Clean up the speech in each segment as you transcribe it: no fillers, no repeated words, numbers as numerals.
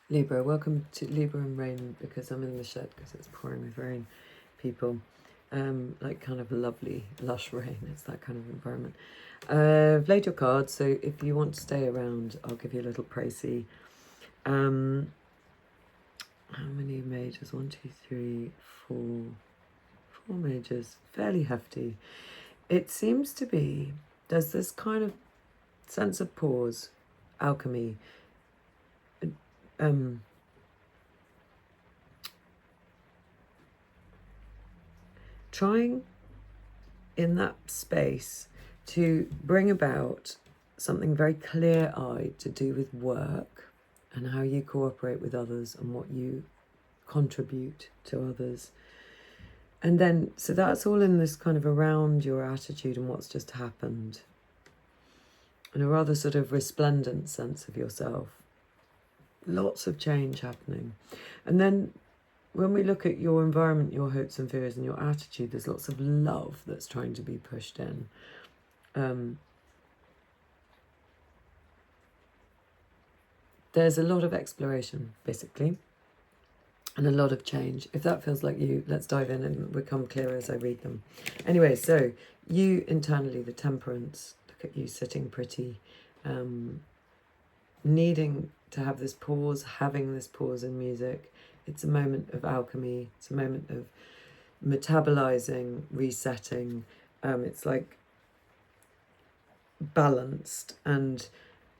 Libra, welcome to Libra and Rain, because I'm in the shed because it's pouring with rain, people. Like kind of lovely, lush rain. It's that kind of environment. I've played your cards, so if you want to stay around, I'll give you a little précis. How many majors? 1, 2, 3, 4. 4 majors. Fairly hefty. It seems to be, there's this kind of sense of pause, alchemy, trying in that space to bring about something very clear-eyed to do with work and how you cooperate with others and what you contribute to others. And then, so that's all in this kind of around your attitude and what's just happened. And a rather sort of resplendent sense of yourself. Lots of change happening. And then when we look at your environment, your hopes and fears and your attitude, there's lots of love that's trying to be pushed in. There's a lot of exploration, basically, and a lot of change. If that feels like you, let's dive in and become clearer as I read them. Anyway, so you internally, the Temperance, look at you sitting pretty, needing to have this pause, having this pause in music. It's a moment of alchemy. It's a moment of metabolizing, resetting. It's like balanced and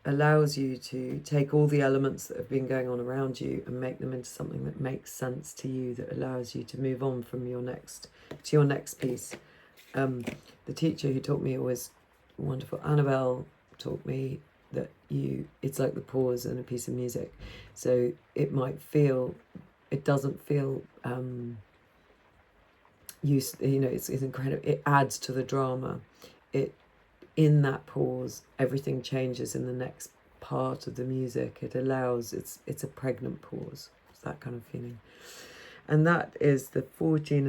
allows you to take all the elements that have been going on around you and make them into something that makes sense to you, that allows you to move on from your next piece. The teacher who taught me always, wonderful Annabelle, taught me that it's like the pause in a piece of music. So it doesn't feel it's incredible. It adds to the drama. In that pause, everything changes in the next part of the music. It allows, it's a pregnant pause. It's that kind of feeling. And that is the 14.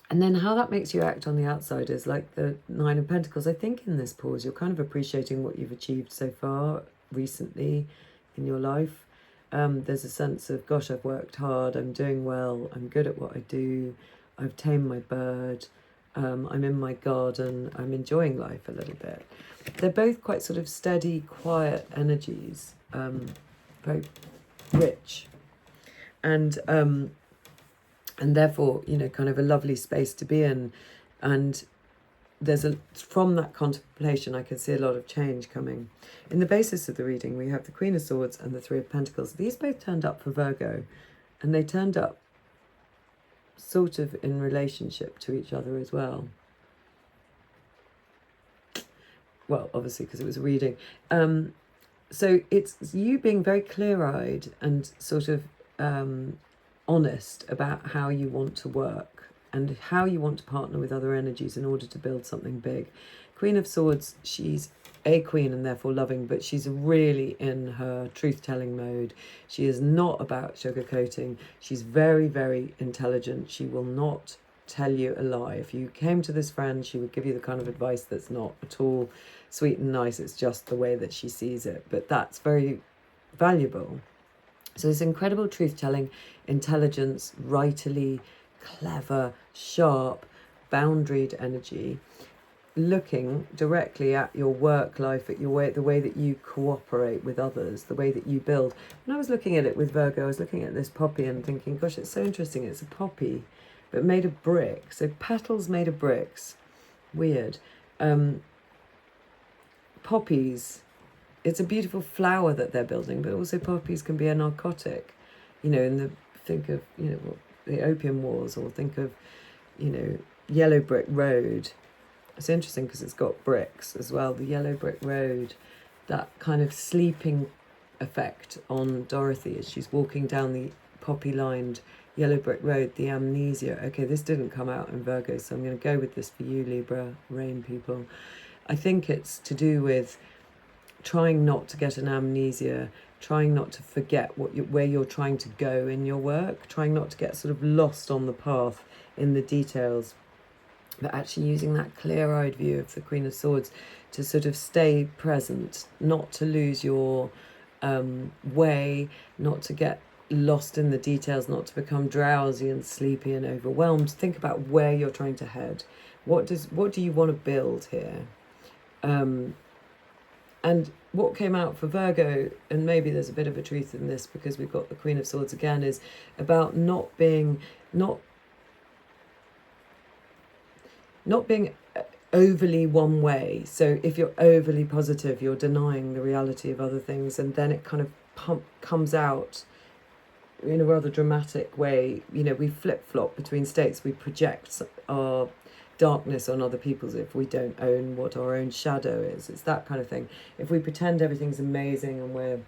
And then how that makes you act on the outside is like the 9 of Pentacles. I think in this pause, you're kind of appreciating what you've achieved so far recently in your life. There's a sense of, gosh, I've worked hard, I'm doing well, I'm good at what I do, I've tamed my bird, I'm in my garden, I'm enjoying life a little bit. They're both quite sort of steady, quiet energies, very rich. And therefore, kind of a lovely space to be in. And from that contemplation, I can see a lot of change coming. In the basis of the reading, we have the Queen of Swords and the 3 of Pentacles. These both turned up for Virgo, and they turned up sort of in relationship to each other as well. Well, obviously, because it was a reading. So it's you being very clear-eyed and sort of honest about how you want to work and how you want to partner with other energies in order to build something big. Queen of Swords, she's a queen and therefore loving, but she's really in her truth-telling mode. She is not about sugarcoating. She's very, very intelligent. She will not tell you a lie. If you came to this friend, she would give you the kind of advice that's not at all sweet and nice. It's just the way that she sees it. But that's very valuable. So this incredible truth-telling, intelligence, rightly, clever, sharp, boundaried energy, looking directly at your work life, at the way that you cooperate with others, the way that you build. When I was looking at it with Virgo, I was looking at this poppy and thinking, gosh, it's so interesting. It's a poppy, but made of brick. So petals made of bricks. Weird. Poppies, it's a beautiful flower that they're building, but also poppies can be a narcotic. Think of, the Opium Wars, or think of, Yellow Brick Road. It's interesting because it's got bricks as well. The Yellow Brick Road, that kind of sleeping effect on Dorothy as she's walking down the poppy-lined Yellow Brick Road, the amnesia. Okay, this didn't come out in Virgo, so I'm going to go with this for you, Libra, rain people. I think it's to do with trying not to get an amnesia, trying not to forget where you're trying to go in your work, trying not to get sort of lost on the path in the details, but actually using that clear-eyed view of the Queen of Swords to sort of stay present, not to lose your way, not to get lost in the details, not to become drowsy and sleepy and overwhelmed. Think about where you're trying to head. What do you want to build here? And what came out for Virgo, and maybe there's a bit of a truth in this because we've got the Queen of Swords again, is about not being overly one way. So if you're overly positive, you're denying the reality of other things, and then it kind of comes out in a rather dramatic way. You know, we flip-flop between states. We project our darkness on other people's if we don't own what our own shadow is. It's that kind of thing. If we pretend everything's amazing and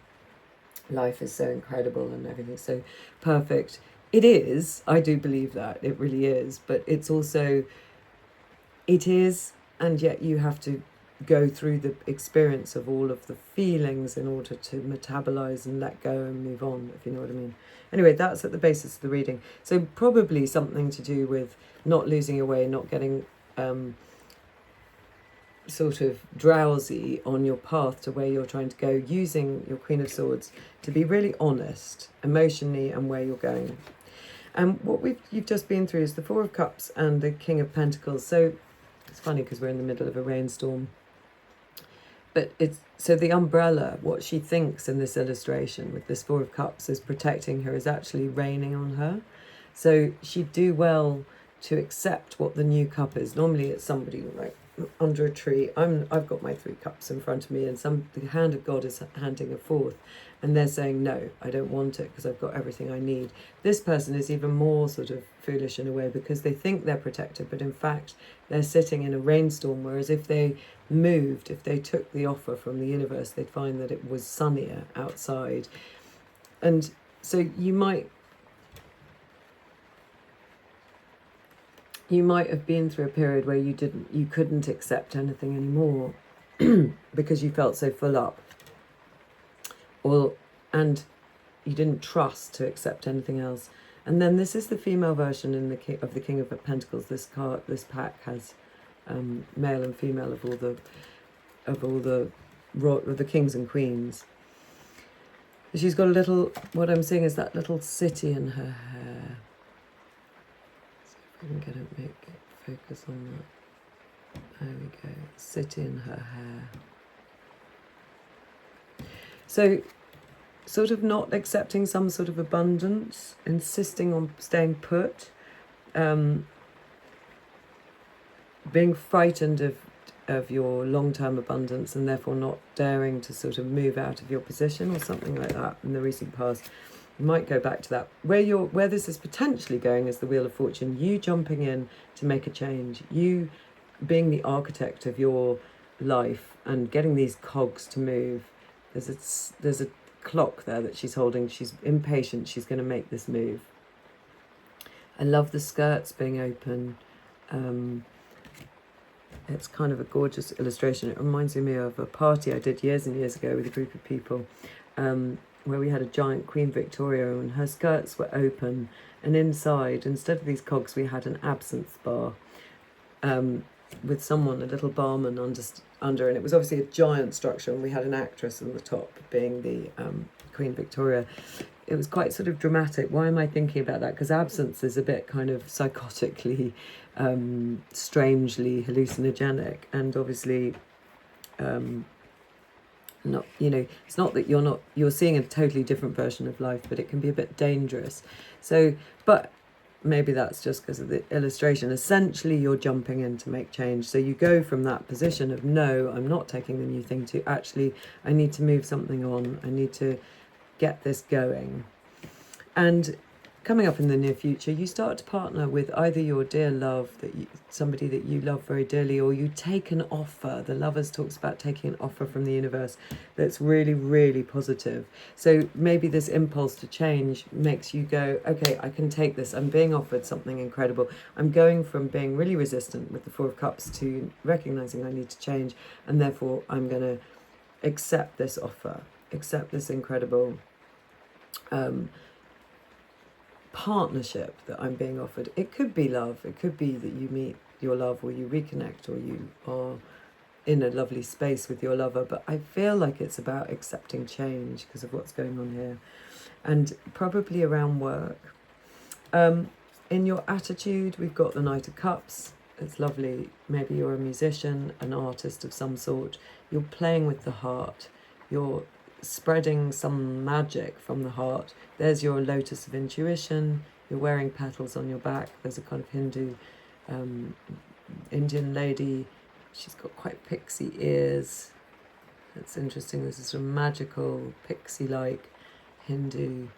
life is so incredible and everything's so perfect, it is. I do believe that. It really is. But it's also, it is, and yet you have to go through the experience of all of the feelings in order to metabolize and let go and move on, if you know what I mean. Anyway, that's at the basis of the reading. So probably something to do with not losing your way, not getting sort of drowsy on your path to where you're trying to go, using your Queen of Swords to be really honest emotionally and where you're going. And what you've just been through is the Four of Cups and the King of Pentacles. So it's funny because we're in the middle of a rainstorm. But so the umbrella, what she thinks in this illustration with this Four of Cups is protecting her, is actually raining on her. So she'd do well to accept what the new cup is. Normally it's somebody like under a tree. I've got my 3 cups in front of me, and the hand of God is handing a fourth, and they're saying, no, I don't want it because I've got everything I need. This person is even more sort of foolish in a way because they think they're protected, but in fact they're sitting in a rainstorm, whereas if they moved, if they took the offer from the universe, they'd find that it was sunnier outside. And so you might have been through a period where you couldn't accept anything anymore because you felt so full up, and you didn't trust to accept anything else. And then this is the female version of the King of Pentacles. This pack has male and female of all the kings and queens. She's got a little, what I'm seeing is that little city in her hair. I can get it, make focus on that. There we go. City in her hair. So, sort of not accepting some sort of abundance, insisting on staying put, being frightened of your long-term abundance and therefore not daring to sort of move out of your position or something like that in the recent past. You might go back to that. Where this is potentially going is the Wheel of Fortune. You jumping in to make a change. You being the architect of your life and getting these cogs to move. There's a clock there that she's holding. She's impatient. She's going to make this move. I love the skirts being open. It's kind of a gorgeous illustration. It reminds me of a party I did years and years ago with a group of people, where we had a giant Queen Victoria and her skirts were open, and inside, instead of these cogs, we had an absinthe bar with someone, a little barman under, and it was obviously a giant structure, and we had an actress on the top being the Queen Victoria. It was quite sort of dramatic. Why am I thinking about that? Because absinthe is a bit kind of psychotically, strangely hallucinogenic, and obviously not, it's not that you're seeing a totally different version of life, but it can be a bit dangerous. So, but maybe that's just because of the illustration. Essentially, you're jumping in to make change. So you go from that position of, no, I'm not taking the new thing, to actually, I need to move something on. I need to get this going. And coming up in the near future, you start to partner with either your dear love, somebody that you love very dearly, or you take an offer. The Lovers talks about taking an offer from the universe that's really, really positive. So maybe this impulse to change makes you go, okay, I can take this. I'm being offered something incredible. I'm going from being really resistant with the Four of Cups to recognizing I need to change, and therefore I'm going to accept this offer, accept this incredible partnership that I'm being offered. It could be love. It could be that you meet your love, or you reconnect, or you are in a lovely space with your lover, but I feel like it's about accepting change because of what's going on here, and probably around work. In your attitude, we've got the Knight of Cups. It's lovely. Maybe you're a musician, an artist of some sort. You're playing with the heart. You're spreading some magic from the heart. There's your lotus of intuition. You're wearing petals on your back. There's a kind of Hindu, Indian lady. She's got quite pixie ears. That's interesting. This is a magical, pixie-like Hindu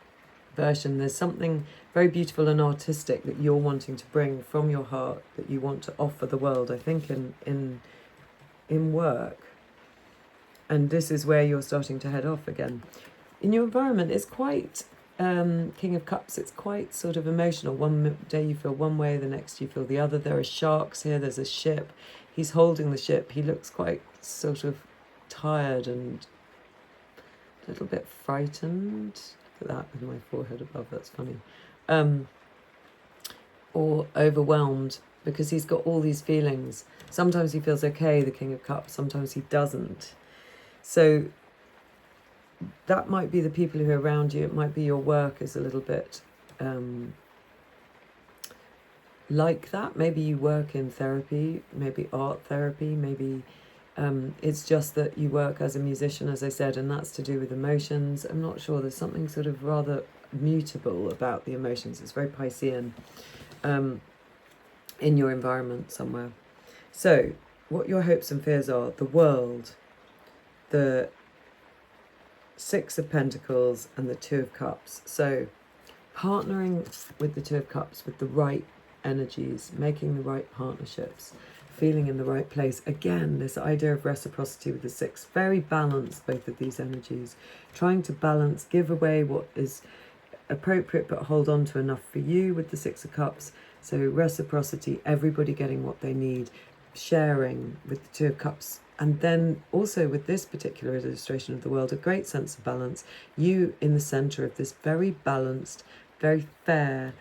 version. There's something very beautiful and artistic that you're wanting to bring from your heart, that you want to offer the world, I think, in work. And this is where you're starting to head off again. In your environment, it's quite King of Cups. It's quite sort of emotional. One day you feel one way, the next you feel the other. There are sharks here. There's a ship. He's holding the ship. He looks quite sort of tired and a little bit frightened. Look at that with my forehead above. That's funny. Or overwhelmed, because he's got all these feelings. Sometimes he feels okay, the King of Cups. Sometimes he doesn't. So that might be the people who are around you. It might be your work is a little bit like that. Maybe you work in therapy, maybe art therapy, maybe it's just that you work as a musician, as I said, and that's to do with emotions. I'm not sure. There's something sort of rather mutable about the emotions. It's very Piscean in your environment somewhere. So what your hopes and fears are: the world, the Six of Pentacles, and the Two of Cups. So partnering with the Two of Cups, with the right energies, making the right partnerships, feeling in the right place. Again, this idea of reciprocity with the Six, very balanced, both of these energies, trying to balance, give away what is appropriate but hold on to enough for you with the Six of Cups. So reciprocity, everybody getting what they need, sharing with the Two of Cups. And then also with this particular illustration of the world, a great sense of balance, you in the center of this very balanced, very fair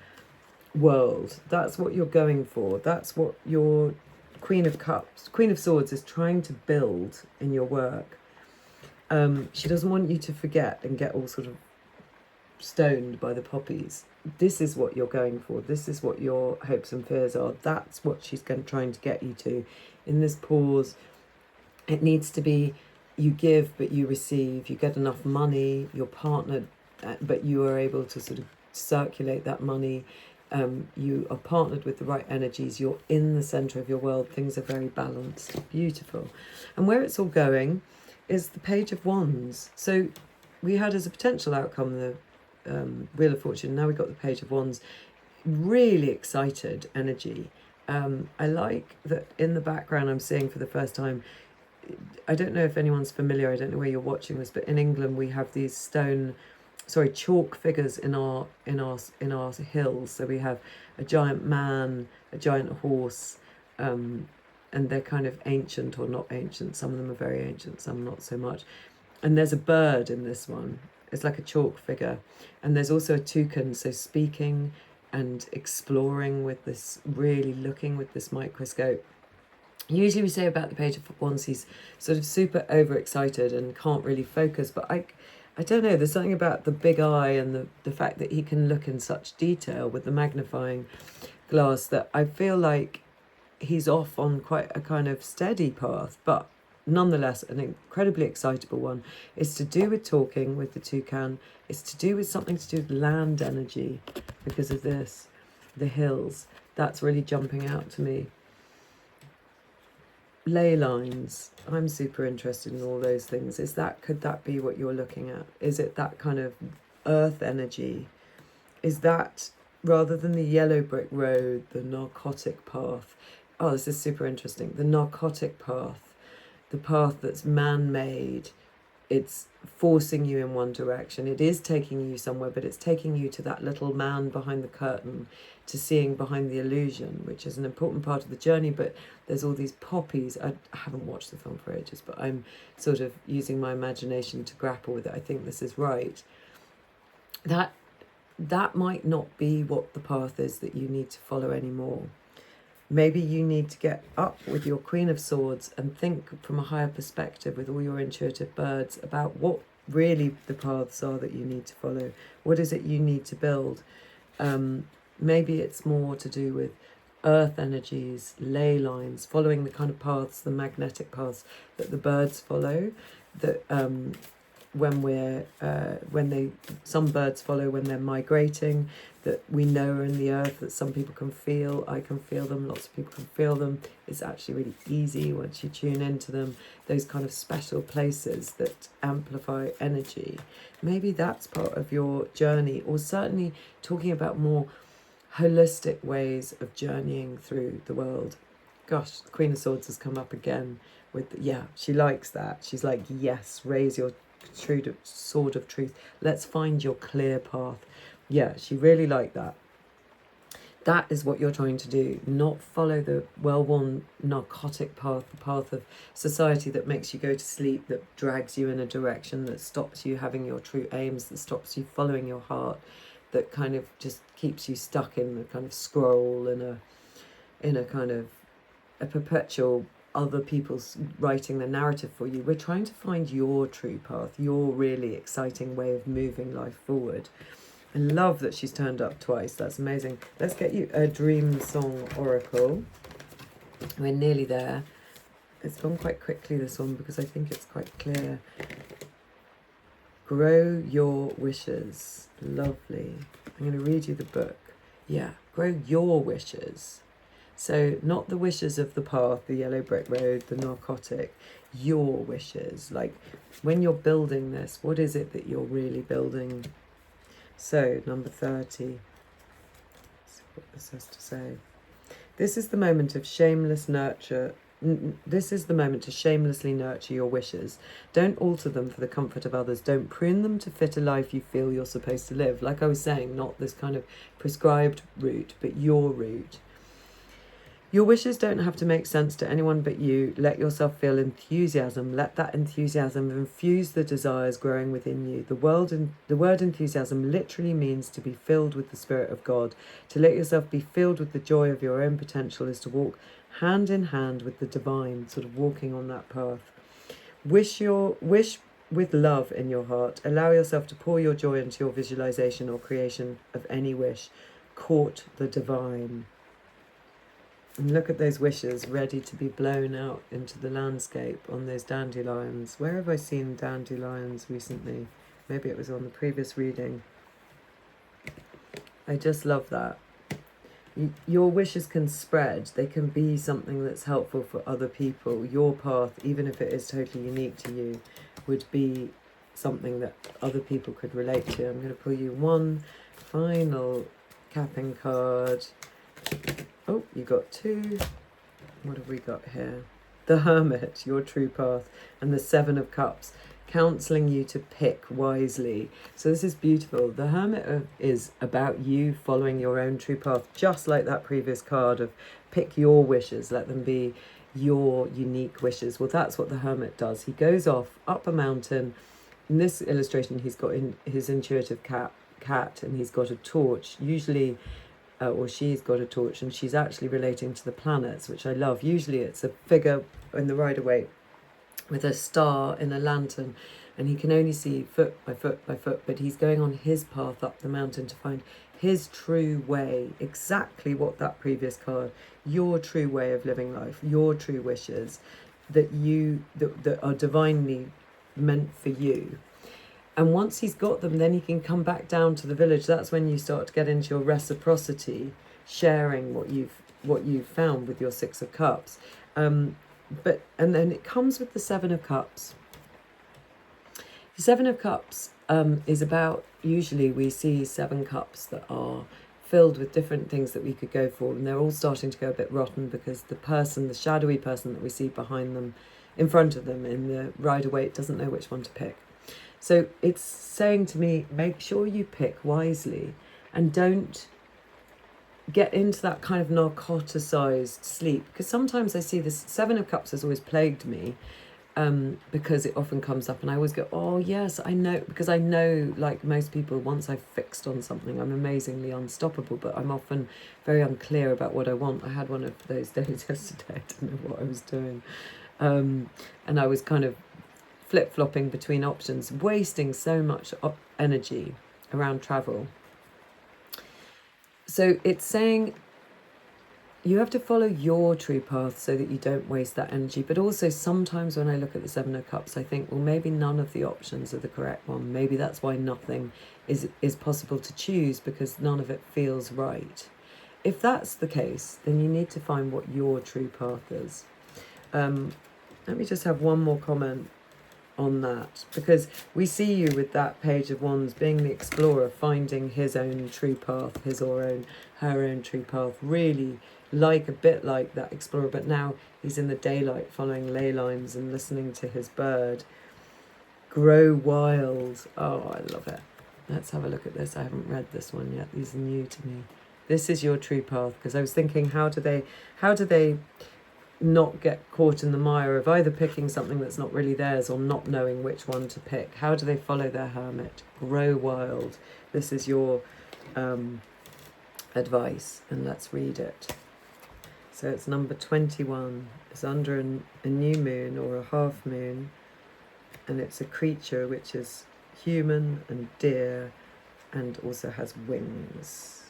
world. That's what you're going for. That's what your Queen of Cups, Queen of Swords is trying to build in your work. She doesn't want you to forget and get all sort of stoned by the poppies. This is what you're going for. This is what your hopes and fears are. That's what she's trying to get you to. In this pause, it needs to be you give but you receive. You get enough money, you're partnered, but you are able to sort of circulate that money. You are partnered with the right energies. You're in the center of your world. Things are very balanced. Beautiful. And where it's all going is the Page of Wands. So we had as a potential outcome the Wheel of Fortune. Now we've got the Page of Wands. Really excited energy. I like that in the background I'm seeing for the first time, I don't know if anyone's familiar, I don't know where you're watching this, but in England we have these chalk figures in our hills. So we have a giant man, a giant horse, and they're kind of ancient or not ancient. Some of them are very ancient, some not so much. And there's a bird in this one. It's like a chalk figure. And there's also a toucan, so speaking and exploring with this, really looking with this microscope. Usually we say about the Page of Wands, he's sort of super overexcited and can't really focus, but I don't know, there's something about the big eye and the fact that he can look in such detail with the magnifying glass that I feel like he's off on quite a kind of steady path, but nonetheless an incredibly excitable one. It's to do with talking with the toucan. It's to do with something to do with land energy because of this, the hills. That's really jumping out to me. Ley lines. I'm super interested in all those things. Could that be what you're looking at? Is it that kind of earth energy? Is that, rather than the yellow brick road, the narcotic path? Oh, this is super interesting. The narcotic path, the path that's man-made. It's forcing you in one direction. It is taking you somewhere, but it's taking you to that little man behind the curtain, to seeing behind the illusion, which is an important part of the journey. But there's all these poppies. I haven't watched the film for ages, but I'm sort of using my imagination to grapple with it. I think this is right. That might not be what the path is that you need to follow anymore. Maybe you need to get up with your Queen of Swords and think from a higher perspective with all your intuitive birds about what really the paths are that you need to follow. What is it you need to build? Maybe it's more to do with earth energies, ley lines, following the kind of paths, the magnetic paths that the birds follow, that some birds follow when they're migrating, that we know are in the earth, that some people can feel. I can feel them, lots of people can feel them. It's actually really easy once you tune into them, those kind of special places that amplify energy. Maybe that's part of your journey, or certainly talking about more holistic ways of journeying through the world. Gosh, the Queen of Swords has come up again with, yeah, she likes that. She's like, yes, raise your sword of truth. Let's find your clear path. Yeah, she really liked that. That is what you're trying to do, not follow the well-worn narcotic path, the path of society that makes you go to sleep, that drags you in a direction, that stops you having your true aims, that stops you following your heart, that kind of just keeps you stuck in the kind of scroll, in a kind of a perpetual other people's writing the narrative for you. We're trying to find your true path, your really exciting way of moving life forward. I love that she's turned up twice. That's amazing. Let's get you a dream song oracle. We're nearly there. It's gone quite quickly, this one, because I think it's quite clear. Grow your wishes. Lovely. I'm going to read you the book. Yeah, grow your wishes. So not the wishes of the path, the yellow brick road, the narcotic, your wishes. Like when you're building this, what is it that you're really building? So number 30. Let's see what this has to say. This is the moment of shameless nurture. This is the moment to shamelessly nurture your wishes. Don't alter them for the comfort of others. Don't prune them to fit a life you feel you're supposed to live. Like I was saying, not this kind of prescribed route, but your route. Your wishes don't have to make sense to anyone but you. Let yourself feel enthusiasm. Let that enthusiasm infuse the desires growing within you. The word enthusiasm literally means to be filled with the Spirit of God. To let yourself be filled with the joy of your own potential is to walk hand in hand with the divine, sort of walking on that path. Wish with love in your heart. Allow yourself to pour your joy into your visualization or creation of any wish. Court the divine. And look at those wishes ready to be blown out into the landscape on those dandelions. Where have I seen dandelions recently? Maybe it was on the previous reading. I just love that. Your wishes can spread. They can be something that's helpful for other people. Your path, even if it is totally unique to you, would be something that other people could relate to. I'm going to pull you one final capping card. Oh, you got two. What have we got here? The Hermit, your true path, and the Seven of Cups, counselling you to pick wisely. So this is beautiful. The Hermit is about you following your own true path, just like that previous card of pick your wishes, let them be your unique wishes. Well, that's what the Hermit does. He goes off up a mountain. In this illustration, he's got in his intuitive cat, and he's got a torch, usually... or she's got a torch, and she's actually relating to the planets, which I love. Usually it's a figure in the Rider-Waite with a star in a lantern, and he can only see foot by foot by foot, but he's going on his path up the mountain to find his true way, exactly what that previous card, your true way of living life, your true wishes that are divinely meant for you. And once he's got them, then he can come back down to the village. That's when you start to get into your reciprocity, sharing what you've found with your Six of Cups. And then it comes with the Seven of Cups. The Seven of Cups is about, usually we see 7 cups that are filled with different things that we could go for, and they're all starting to go a bit rotten because the shadowy person that we see behind them, in front of them in the Rider-Waite, doesn't know which one to pick. So it's saying to me, make sure you pick wisely and don't get into that kind of narcoticized sleep. Because sometimes I see this, 7 of Cups has always plagued me. because it often comes up and I always go, oh yes, I know, because I know, like most people, once I've fixed on something, I'm amazingly unstoppable, but I'm often very unclear about what I want. I had one of those days yesterday, I didn't know what I was doing. And I was kind of flip-flopping between options, wasting so much energy around travel. So it's saying you have to follow your true path so that you don't waste that energy. But also sometimes when I look at the Seven of Cups, I think, well, maybe none of the options are the correct one. Maybe that's why nothing is possible to choose, because none of it feels right. If that's the case, then you need to find what your true path is. Let me just have one more comment on that, because we see you with that Page of Wands being the explorer, finding his own true path, his or own, her own true path, really like a bit like that explorer, but now he's in the daylight following ley lines and listening to his bird. Grow wild. Oh, I love it. Let's have a look at this. I haven't read this one yet. These are new to me. This is your true path, because I was thinking, how do they not get caught in the mire of either picking something that's not really theirs or not knowing which one to pick? How do they follow their hermit? Grow wild. This is your advice, and let's read it. So it's number 21. It's under a new moon or a half moon, and it's a creature which is human and deer and also has wings.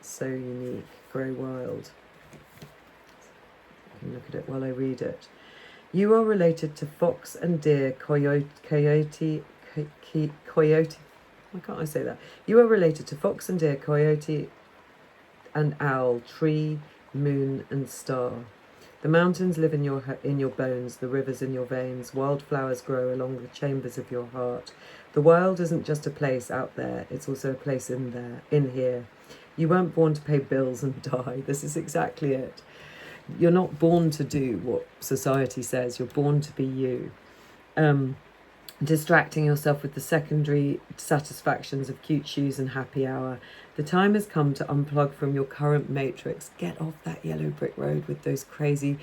So unique. Grow wild. You can look at it while I read it. You are related to fox and deer, coyote. Why can't I say that? You are related to fox and deer, coyote and owl, tree, moon and star. The mountains live in your bones, the rivers in your veins, wildflowers grow along the chambers of your heart. The wild isn't just a place out there, it's also a place in here. You weren't born to pay bills and die. This is exactly it. You're not born to do what society says, you're born to be you. Distracting yourself with the secondary satisfactions of cute shoes and happy hour. The time has come to unplug from your current matrix. Get off that yellow brick road with those crazy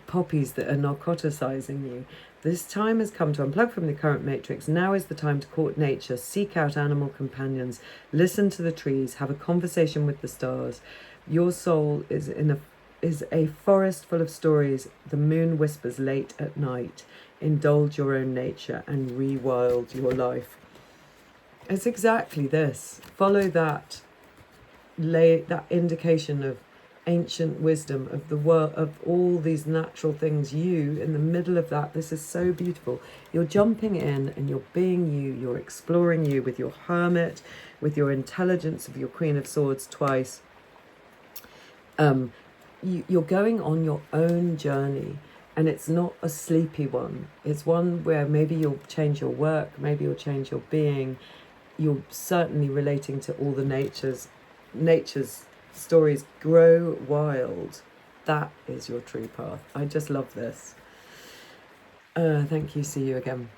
poppies that are narcoticizing you. This time has come to unplug from the current matrix. Now is the time to court nature, seek out animal companions, listen to the trees, have a conversation with the stars. Your soul is a forest full of stories. The moon whispers late at night. Indulge your own nature and rewild your life. It's exactly this. Follow that indication of ancient wisdom of the world, of all these natural things. You in the middle of that. This is so beautiful. You're jumping in and you're being you. You're exploring you with your hermit, with your intelligence of your Queen of Swords twice. You're going on your own journey. And it's not a sleepy one. It's one where maybe you'll change your work, maybe you'll change your being. You're certainly relating to all the nature's stories. Grow wild. That is your true path. I just love this. Thank you. See you again.